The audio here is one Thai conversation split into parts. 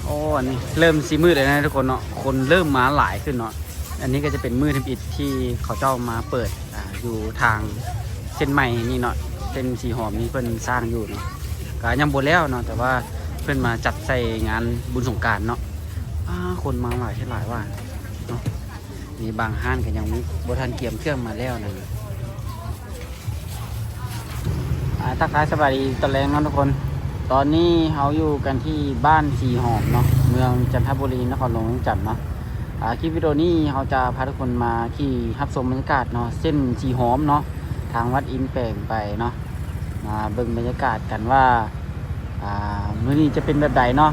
โอ้อันนี้เริ่มสีมืดเลยนะทุกคนเนาะคนเริ่มมาหลายขึ้นเนาะอันนี้ก็จะเป็นมืดทำอิฐที่เขาเจ้ามาเปิดอยู่ทางเส้นใหม่นี่เนาะเส้นสีหอมนี่เพิ่นสร้างอยู่เนาะก็ยังบ่แล้วเนาะแต่ว่าเพิ่นมาจัดใส่งานบุญสงกรานต์เนาะคนมาหลายที่หลายว่าเนาะมีบางห้านก็ยังบ่ทันเกียมเครื่องมาแล้วนะทักทายสวัสดีตอนแรงเนาะทุกคนตอนนี้เราอยู่กันที่บ้านสีหอมเนาะเมืองจันทบุรีนครหลวงเวียงจันทน์เนาะคลิปวิดีโอนี้เราจะพาทุกคนมาที่รับชมบรรยากาศเนาะเส้นสีหอมเนาะทางวัดอินแปลงไปเนาะมาเบิ่งบรรยากาศกันว่ามื้อนี้จะเป็นแบบใดเนาะ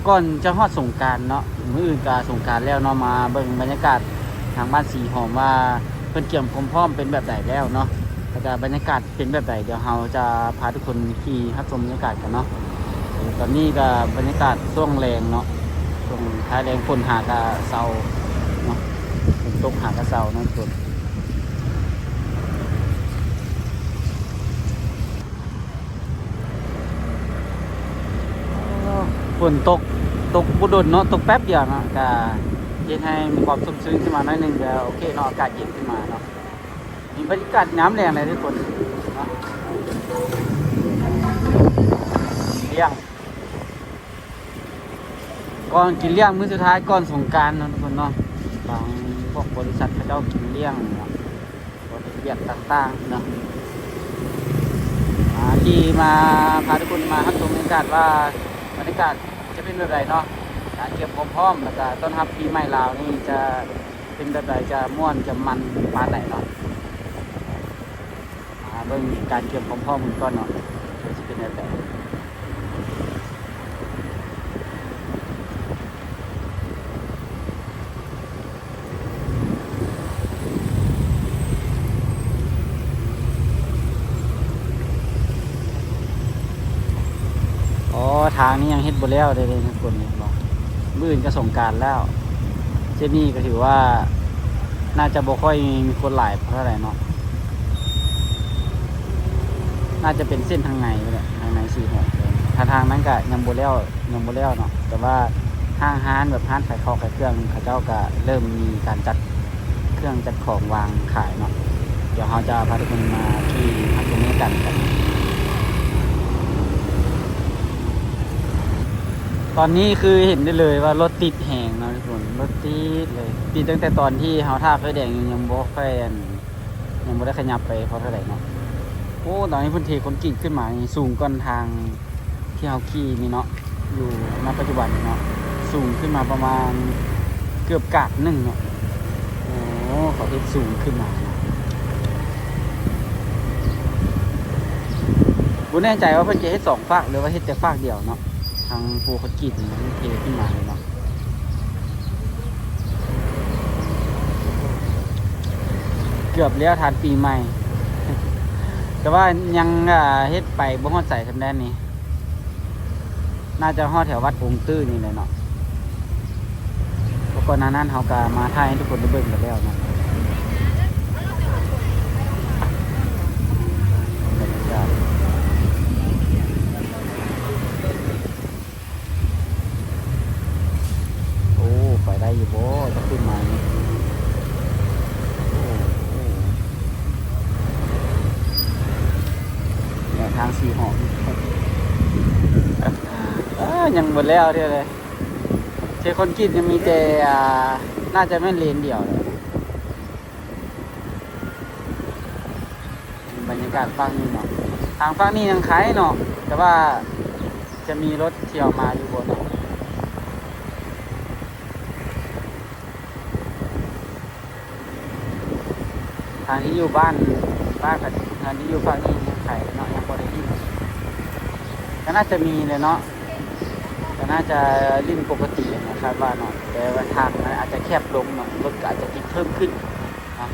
ก่อนจะฮอดสงกรานต์เนาะมื้ออื่นก็สงกรานต์แล้วเนาะมาเบิ่งบรรยากาศทางบ้านสีหอมว่าเพิ่นเตรียมความพร้อมเป็นแบบใดแล้วเนาะแล้วก็บรรยากาศเป็นแบบใดเดี๋ยวเราจะพาทุกคนที่รับชมบรรยากาศกันเนาะตอนนี้ก็บรรยากาศช่วงแรงเนาะช่วงท้ายแรงฝนหากะเซาเนาะฝนตกหากะเซาเนาะทุกคนฝนตกบุดนเนาะตกแป๊บเดียวเนาะก็เย็นให้มีความชุ่มชื้นขึ้นมาหน่อยหนึงก็โอเคเนาะอากาศเย็นขึ้นมาเนาะมีบรรยากาศน้ำแรงเลยทุกคนเนาะเลี้ยงก่อนกินเลี้ยงมื้อสุดท้ายก่อนสงกรานต์เนาะทุกคนเนาะบางพวกบริษัทเขาเจ้ากินเลี้ยงเนาะบริเวณต่างๆเนาะที่มาพาทุกคนมารับชมบรรยากาศว่าบรรยากาศจะเป็นแบบไรเนาะการเก็บความพร้อมแล้วก็ต้อนรับปีใหม่ลาวนี่จะเป็นแบบไรจะม่วนจะมันปานไหนเนาะเบิ่งการเก็บความพร้อมกันก่อนเนาะจะเป็นแบบไรทางนี้ยังเฮ็ดบ่แล้วเลยทุกคนนี่บอกมื้ออื่นก็สงกรานต์แล้วเส้นนี้ก็ถือว่าน่าจะบ่ค่อยมีคนหลายเท่าไหร่เนาะน่าจะเป็นเส้นทางในเลยทางใน46เลยทางนั้นก็ยังบ่แล้วเนาะแต่ว่าห้างร้านแบบร้านขายของขายเครื่องเขาเจ้าก็เริ่มมีการจัดเครื่องจัดของวางขายเนาะเดี๋ยวเราจะพาทุกคนมาที่ทางตรงนี้กันตอนนี้คือเห็นได้เลยว่ารถติดแหงนะทุกคนรถติดเลยติดตั้งแต่ตอนที่เฮาท่าไฟแดงยังบ่ค่อยยังบ่ได้ขยับไปเพราะเท่าไหร่เนาะโอ้ตอนนี้พื้นที่คนกิ่งขึ้นมาสูงก้อนทางที่เฮาขี่นี่เนาะอยู่ณปัจจุบันเนาะสูงขึ้นมาประมาณเกือบกาดหนึ่งเนาะโอ้เขาเฮ็ดสูงขึ้นมาบ่แน่ใจว่าเพิ่นจะเฮ็ด2ฝากหรือว่าเฮ็ดแต่ฝากเดียวเนาะทางภูเขากีดมันเทขึ้นมาเลยเนาะเกือบแล้วทานปีใหม่ แต่ว่ายังเฮ็ดไปบ่ฮอดใส่ทำได้นี่น่าจะฮอดแถววัดองค์ตื้อนี่เลยเนาะเพราะก่อนหน้านั้นเขาก็มาถ่ายให้ทุกคนได้เบิ่งกันแล้วเนาะไปได้อยู่บ่จะขึ้นมานี่เนี่ยทางสีหอมยังหมดแล้วเท่าเลยเชคอนกรีตยังมีแต่น่าจะไม่เลนเดียวเลยบรรยากาศฝั่งนี้เนาะทางฝั่งนี้ยังคล้ายเนาะแต่ว่าจะมีรถเที่ยวมาอยู่บนทางที่อยู่บ้านกับทางที่อยู่ฝั่งนี้ยังไข่เนาะยังพอได้ยินก็น่าจะมีเลยเนาะก็น่าจะลิ่นปกตินะครับว่าเนาะแต่ว่าทางมันอาจจะแคบลงเนาะรถก็อาจจะติดเพิ่มขึ้นนะ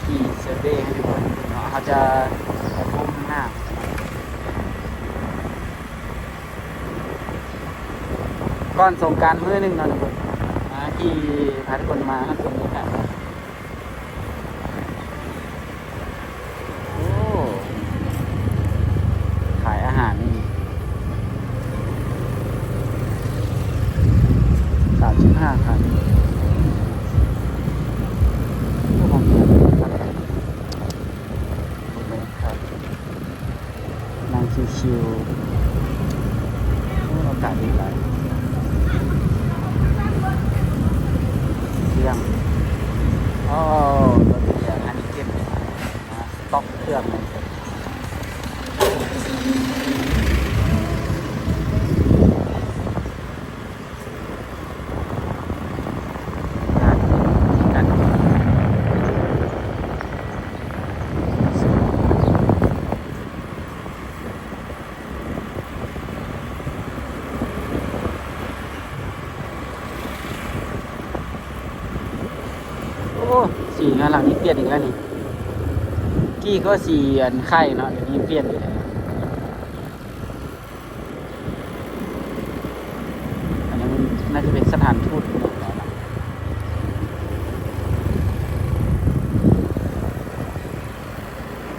ขี่เซอร์เวย์ให้ดูเนาะเขาจะพุ่มหน้าก่อนสงกรานต์มื้อนึงเนาะทุกคนที่พาทุกคนมาตรงนี้ครับโอ้ขายอาหารนี่ งชิวๆอากาศดีหลายเที่ยงอ๋อรถเที่ยงอันนี้เก็บนะสต็อกเครื่องเลยโอ้สีงานหลังนี้เปลี่ยนอีกแล้วนี่กี้ก็สีอันไข่เนาะเดี๋ยวนี้เปลี่ยนอีกแล้วอันนี้มันน่าจะเป็นสถานทูต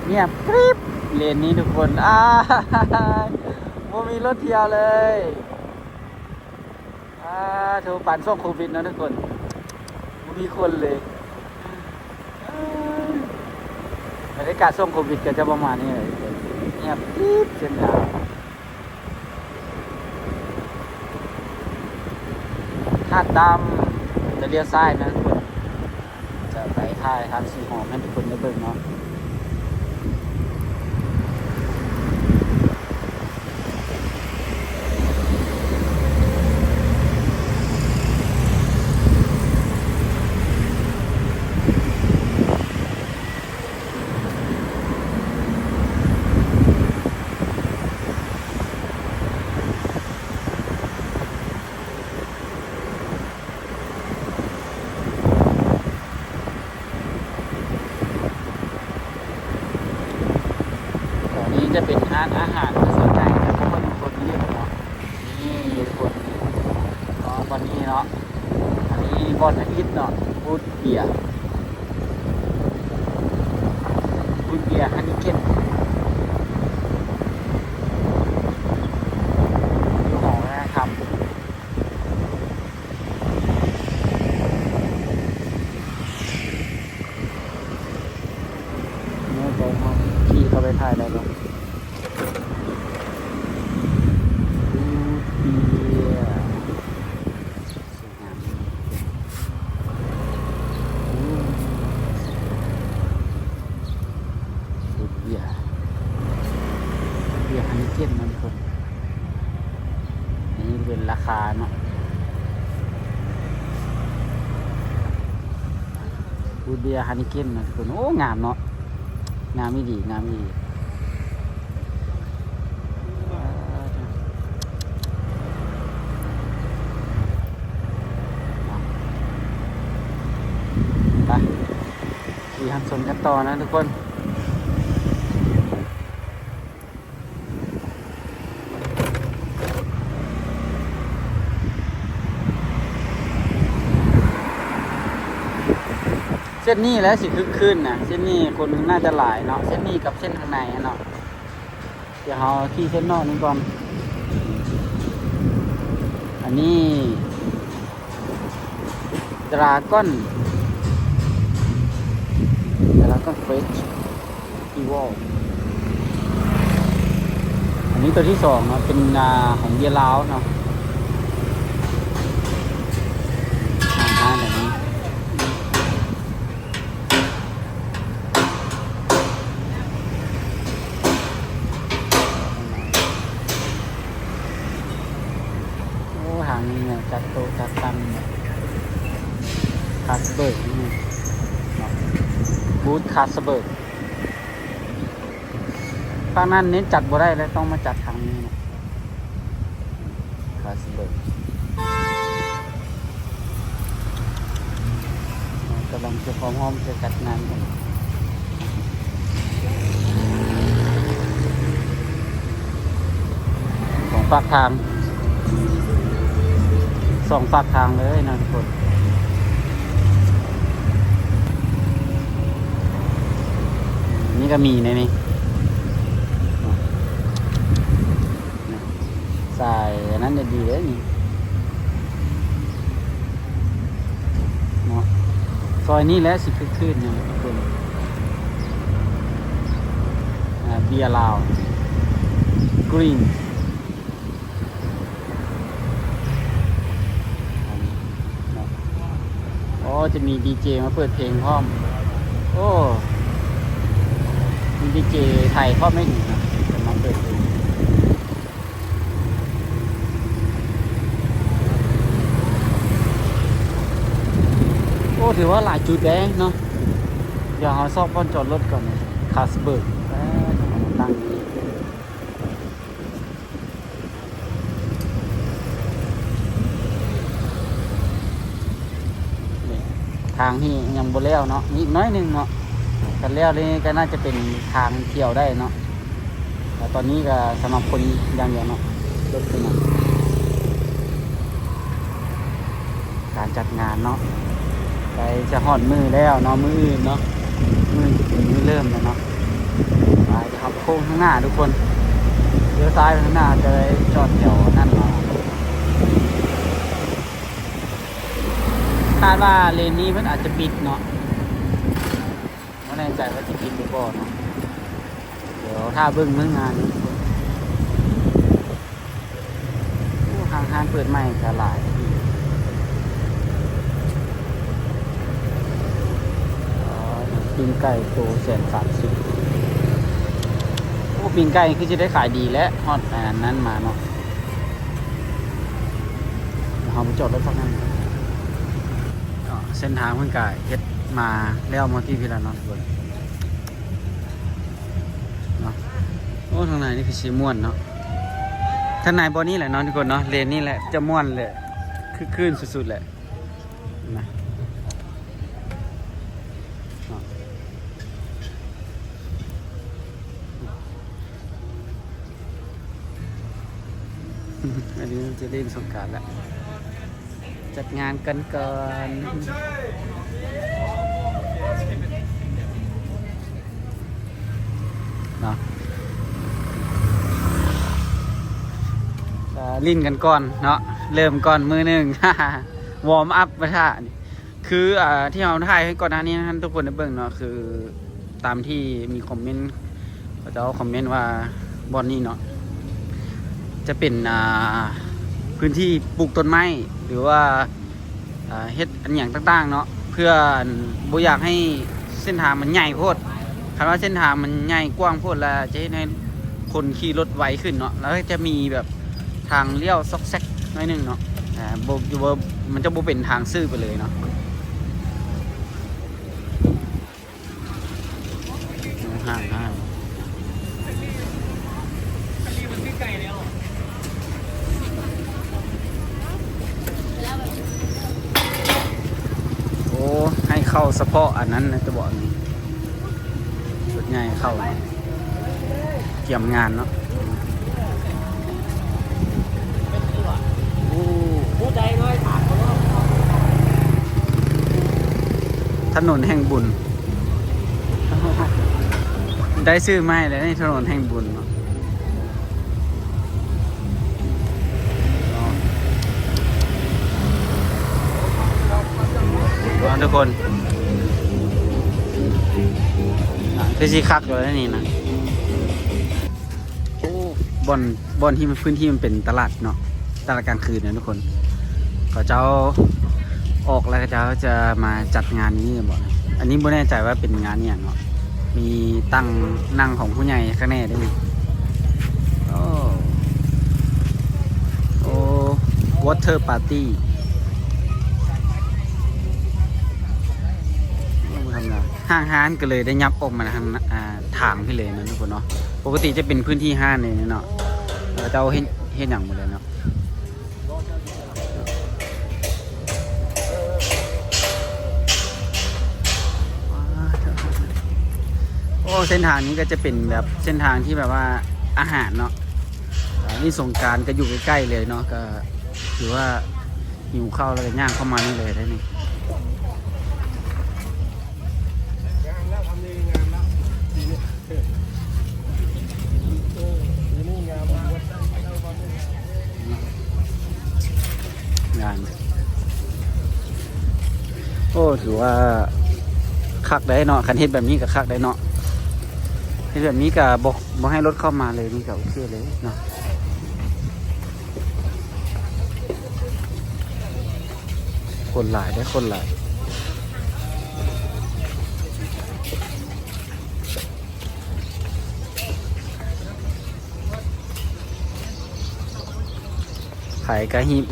เงียบกริบเลนนี้ทุกคนโมมีรถเที่ยวเลยโทรปั่นช่วงโควิดนะทุกคนโมมีคนเลยบรรยากาศช่วงโควิดก็จะประมาณนี้เลยเงียบกริบเส้นทางธาตุดำจะเลี้ยวซ้ายนะทุกคนจะไปท่ายทางสีหอมให้ทุกคนได้เบิ่งเนาะจะเป็นร้านอาหารส่วนใหญ่จะเป็นคนเรียกเนาะนี่คนวันนี้เนาะอันนี้บอลอาทิตย์เนาะบูธเบียร์ฮันนิเก้นอยู่หอนะครับนี่ไปครับขี่เข้าไปถ่ายได้หรอเบียร์ฮันนิเก้นนะทุกคนนี่เป็นราคาเนาะบูธเบียร์ฮันนิเก้นนะทุกคนโอ้งามเนาะงามไม่ดีงามไม่ดีไปขี่หันชนกันต่อนะทุกคนเส้นนี้แล้วสิคึกคืนนะเส้นนี้คนน่าจะหลายเนาะเส้นนี้กับเส้นข้างในเนาะเดี๋ยวเราขี่เส้นนอกนี้ก่อนอันนี้ดราก้อนเฟสอีวอลอันนี้ตัวที่สองเนาะเป็นของเบียร์ลาวเนาะแบบนี้โอ้หางนี้เนี่ยจัดโตจัดตันคาสเบิร์กนี่บูธคาสเบิร์กทางนั้นเน้นจัดบ่ได้แล้วต้องมาจัดทางนี้นะคาสเบิร์กกำลังจะพร้อมจะจัดงานกันสองฝากทางเลยนะทุกคนนี่ก็มีในนี้ใส่อันนั้นจะดีเลยนี่เนาะซอยนี้แล้วสิขึ้นเนี่ยทุกคนเบียร์ลาว กรีนอ๋อจะมีดีเจมาเปิดเพลงพร้อมโอ้มีดีเจไทยพร้อมไม่ถึงนะจะมาเปิดเพลงโอ้ถือว่าหลายจุดเลยเนาะเดี๋ยวเราซอกป้อนจอดรถก่อนคาสเบิร์กตั้งนี้ทางที่ยังบ่แล้วเนาะอีกน้อยหนึ่งเนาะกันแล้วนี่ก็น่าจะเป็นทางเที่ยวได้เนาะแต่ตอนนี้ก็สำหรับคนอย่างเดียวเนาะรถขึ้นมาการจัดงานเนาะไปจะหอดมือแล้วเนาะมืออื่นเนาะมือจะเป็นมือเริ่มแล้วเนาะไปจะขับโค้งข้างหน้าทุกคนเลี้ยวซ้ายไปข้างหน้าจะได้จอดแถวนั่นเนาะคาดว่าเลนนี้มันอาจจะปิดเนาะไม่แน่ใจว่าจะปิดหรือเปล่าเนาะเดี๋ยวถ้าเบิ้งเมื่องานทางห้างเปิดใหม่ก็หลายปิ้งไก่โต130โอ้ปิ้งไก่คือจะได้ขายดีและฮอตอันนั้นมาเนาะเราไปจอดรถพักนั้นเส้นทางเพิ่งกายเฮ็ดมาแล้วมาที่พิลานอนทุกคนเนาะโอ้ทางไหนนี่คือสีม่วนเนาะทางไหนบอนี่แหละเนาะทุกคนเนาะเลนนี่แหละจะม่วนเลยคือคลื่นสุดๆแหละนะอันนี้จะเล่นสงกรานต์แล้วจัดงานกันก่อนเนาะลิ้นกันก่อนเนาะเริ่มก่อนมือหนึ่ง วอร์มอัพมาท่าคือที่เราถ่ายให้ก่อนหน้านี้นะทุกคนได้เบิ่งเนาะคือตามที่มีคอมเมนต์เขาจะคอมเมนต์ว่าบอนนี่เนาะจะเป็นพื้นที่ปลูกต้นไม้หรือว่าเฮ็ดอันอย่างต่างๆเนาะเพื่อบ่อยากให้เส้นทางมันใหญ่โพดคำว่าเส้นทางมันใหญ่กว้างโพดแล้วจะให้คนขี่รถไวขึ้นเนาะแล้วจะมีแบบทางเลี้ยวซอกแซกหน่อยนึงเนาะมันจะบ่เป็นทางซื่อไปเลยเนาะห่างให้เข้าเฉพาะอันนั้นนะจะบอกนี่สุดง่ายเข้าเกี่ยมงานเนาะถนนแห่งบุญได้ชื่อไม่เลยนี่ถนนแห่งบุญเนาะทุกคนคือสีคักอยู่แล้วนี่นะโอ้บอนที่มันพื้นที่มันเป็นตลาดเนาะตลาดกลางคืนนะทุกคนเขาเจ้าออกแล้วเจ้าจะมาจัดงานนี้บอกอันนี้ไม่แน่ใจว่าเป็นงานอย่างเนาะมีตั้งนั่งของผู้ใหญ่ข้างในด้วยโอ้ water partyห้างห้านก็เลยได้ยับออกมาทางทางพี่เลยนะทุกคนเนาะปกติจะเป็นพื้นที่ห้านเลยเนาะเจ้าเห็นอย่างหมดเลยเนาะโอ้เส้นทางนี้ก็จะเป็นแบบเส้นทางที่แบบว่าอาหารเนาะนี่สงกรานต์ก็อยู่ใกล้ๆเลยเนาะก็ถือว่าหิวข้าวแล้วก็ย่างเข้ามานี่เลยได้นี่งานโอ้ถือว่าคักได้เนาะคันเฮ็ดแบบนี้ก็คักได้เนาะ ในแบบนี้ก็บอกให้รถเข้ามาเลยนี่ก็โอเคเลยเนาะคนหลายได้คนหลายขายกระหิบ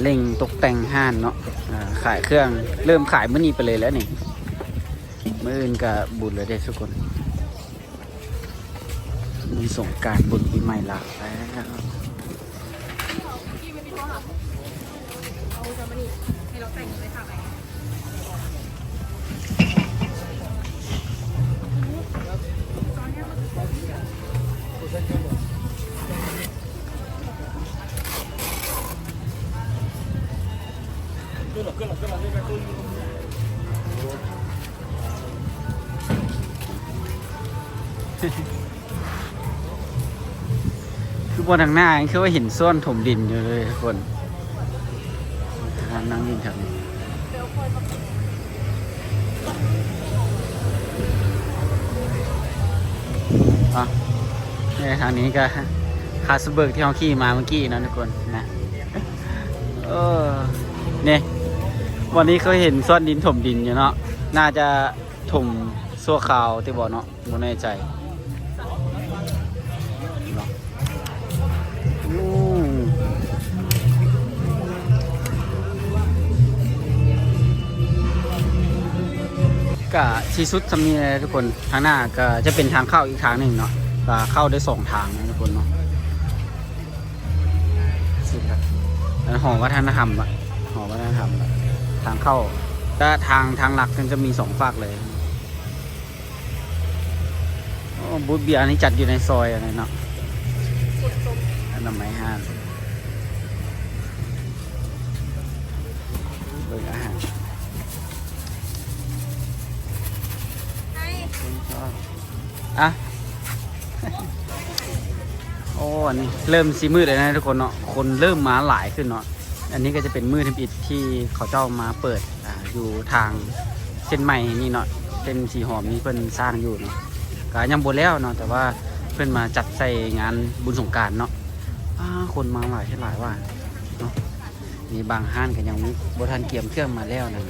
เร่งตกแต่งห้านเนาะขายเครื่องเริ่มขายเมื่อนี้ไปเลยแล้วนี่เมื่ออื่นกับบุญเลยเด็กทุกคนมีสงกรานต์บุญปีใหม่ละแล้วคือบนทางหน้าคือว่าเห็นส้วนถมดินอยู่เลยทุกคนนั่งยิงแถวนี้ทางนี้ก็คาสเบิร์กที่เขาขี่มาเมื่อกี้นะทุกคนนะเนี่ยวันนี้เขาเห็นส้วนดินถมดินอยู่เนาะน่าจะถมซัวขาวที่บอกเนาะไม่แน่ใจก็ชีสุดทำนี่ทุกคนทางหน้าก็จะเป็นทางเข้าอีกทางหนึ่งเนาะก็เข้าได้2 ทางนะทุกคนเนาะสุดครับหอวัฒนธรรมอะหอวัฒนธรรมทางเข้าแต่ทางหลักมันจะมี2 ฝั่งเลยบูธเบียร์นี่จัดอยู่ในซอยอะไรเนาะอันนั้นไม้ห้านเบิกอาหารอ่ะ โอ้อันนี้เริ่มซีมืดเลยนะทุกคนเนาะคนเริ่มมาหลายขึ้นเนาะอันนี้ก็จะเป็นมืดทิพย์อิฐที่เขาเจ้ามาเปิดอยู่ทางเส้นใหม่นี่เนาะเส้นสีหอมนี่เพิ่นสร้างอยู่เนาะก็ยังบ่แล้วเนาะแต่ว่าเพิ่นมาจัดใส่งานบุญสงกรานต์เนาะคนมาหลายว่าเนาะมีบางห้านก็ยังมีบ่ทันเกี่ยมเครื่องมาแล้วนะ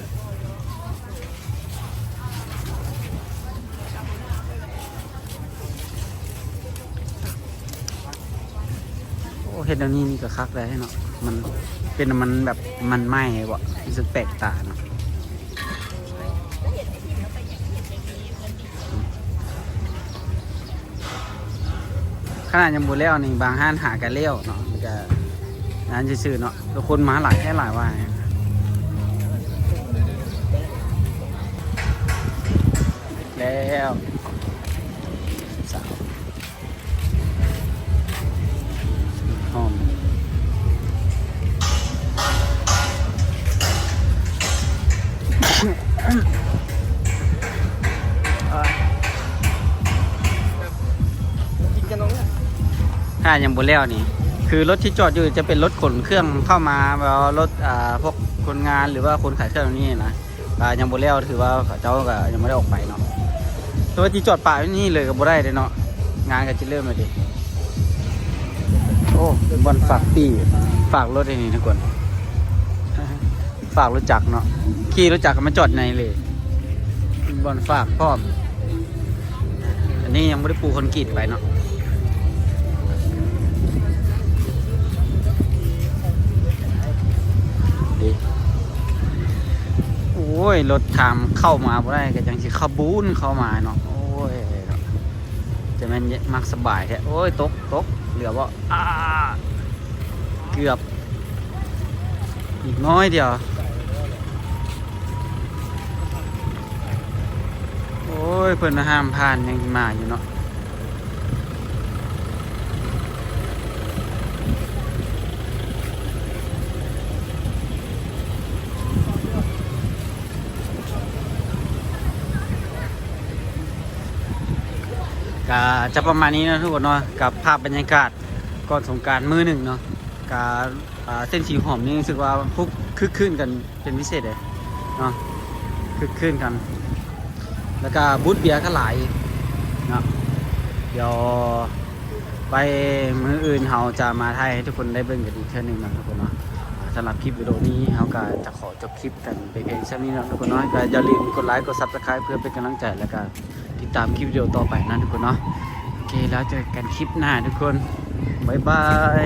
เห็นอันนี้นี่ก็คักเลยเนาะมันเป็นมันแบบมันไหม้บ่รู้สึกแปลกตาเนาะขนาดยังบุแล้วนี่บางห้านหากันเลี้ยวเนาะจะนั้นซื่อๆเนาะทุกคนมาหลายแค่หลายว่าแล้วสาวหอมถ้ายังบุแล้วนี่คือรถที่จอดอยู่จะเป็นรถขนเครื่องเข้ามาแบบรถพวกคนงานหรือว่าคนขายเครื่องนี่นะยังบุแล้วถือว่าเจ้าก็ยังไม่ได้ออกไปเนาะตัวที่จอดป่าที่นี่เลยก็บ่ได้เลยเนาะงานก็จะเริ่มเลยดิโอ้บอลฝากปีฝากรถนี่ทุกคนฝากรถจักรเนาะขี่รถจักรมาจอดในเลยบอลฝากพร้อมอันนี้ยังไม่ได้ปูคอนกรีตไปเนาะโอ้ยรถทางเข้ามาบ่ได้ก็จังสิขบูนเข้ามาเนาะโอ้ยจะแม่นมักสบายแท้โอ้ยตกเหลือบ่เกือบอีกน้อยเดียวโอ้ยเพิ่นห้ามผ่านยังมาอยู่เนาะก็จะประมาณนี้นะทุกคนเนาะกับภาพบรรยากาศก่อนสงกรานต์มื้อหนึ่งเนาะกับเส้นสีหอมนี่รู้สึกว่าคึกคืนกันเป็นพิเศษเลยเนาะคึกคืนกันแล้วก็บูธเบียร์ก็หลายเนาะ เดี๋ยวไปมื้ออื่นเราจะมาถ่ายให้ทุกคนได้เบิ่งกันอีกเทื่อหนึงนะทุกคนเนาะสำหรับคลิปวิดีโอนี้เราก็จะขอจบคลิปกันไปเพียงเท่านี้นะทุกคนเนาะก็อย่าลืมกดไลค์กด Subscribe เพื่อเป็นกำลังใจแล้วก็ติดตามคลิปวิดีโอต่อไปนะทุกคนเนาะโอเคแล้วเจอกันคลิปหน้าทุกคนบ๊ายบาย